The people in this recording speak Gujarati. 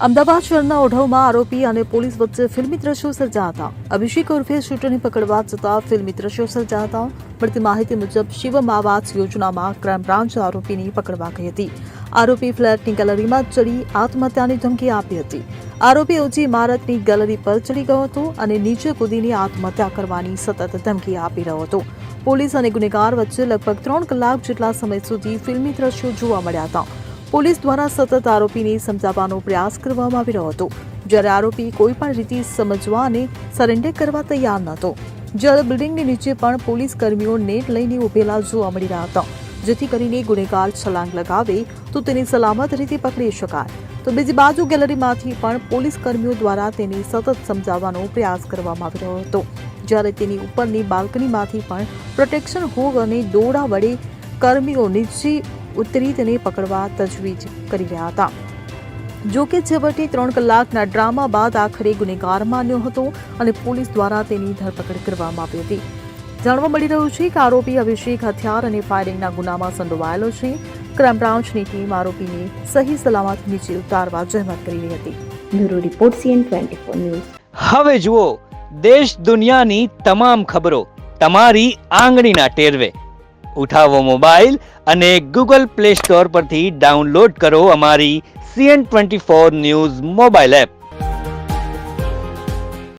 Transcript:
અમદાવાદ શહેરના ઓઢવમાં આરોપી અને પોલીસ વચ્ચે ફિલ્મી દ્રશ્યો સર્જાયા હતા। અભિષેક ઉર્ફે શૂટરને પકડવા જતા ફિલ્મી દ્રશ્યો સર્જાયા હતા। મળતી માહિતી મુજબ શિવમ આવાસ યોજનામાં ક્રાઇમ બ્રાન્ચ આરોપીની પકડવા ગઈ હતી। આરોપી ફ્લેટની ગેલેરીમાં ચડી આત્મહત્યાની ધમકી આપી હતી। આરોપી ઊંચી ઇમારતની ગેલેરી પર ચડી ગયો હતો અને નીચે કૂદીને આત્મહત્યા કરવાની સતત ધમકી આપી રહ્યો હતો। પોલીસ અને ગુનેગાર વચ્ચે લગભગ 3 કલાક જેટલા સમય સુધી ફિલ્મી દ્રશ્યો જોવા મળ્યા હતા। પોલીસ દ્વારા સતત આરોપીને સમજાવવાનો પ્રયાસ કરવામાં આવી રહ્યો હતો, જ્યારે આરોપી કોઈ પણ રીતે સમજવા અને સરેન્ડર કરવા તૈયાર નહોતો। જ્યારે બિલ્ડિંગની નીચે પણ પોલીસ કર્મીઓ નેટ લઈને ઉભેલા જોવા મળી રહ્યા હતા, જેથી કરીને ગુનેગાર છલાંગ લગાવે તો તેને સલામત રીતે પકડી શકાય। તો બીજી બાજુ ગેલેરીમાંથી પણ પોલીસ કર્મીઓ દ્વારા તેને સતત સમજાવવાનો પ્રયાસ કરવામાં આવી રહ્યો હતો, જ્યારે તેની ઉપરની બાલ્કનીમાંથી પણ પ્રોટેક્શન હોગ અને દોરડા વડે કર્મીઓ નીચે ઉતરી તેને પકડવા તજવીજ કરી રહ્યા હતા। જો કે છેવટે 3 કલાકના ડ્રામા બાદ આખરે ગુનેગાર માન્યો હતો અને પોલીસ દ્વારા તેની ધરપકડ કરવામાં આવી હતી। જાણવા મળી રહ્યું છે કે આરોપી અભિષેક હથિયાર અને ફાયરિંગના ગુનામાં સંડોવાયેલો છે। ક્રાઇમ બ્રાન્ચની ટીમ આરોપીને સહી સલામત નીચે ઉતારવા જહેમત કરી રહી હતી। Bureau report CN24 news. હવે જુઓ દેશ દુનિયાની તમામ ખબરો તમારી આંગળીના ટેરવે। ઉઠાવો મોબાઈલ અને ગૂગલ પ્લે સ્ટોર પરથી ડાઉનલોડ કરો અમારી CN24 ન્યૂઝ મોબાઈલ એપ।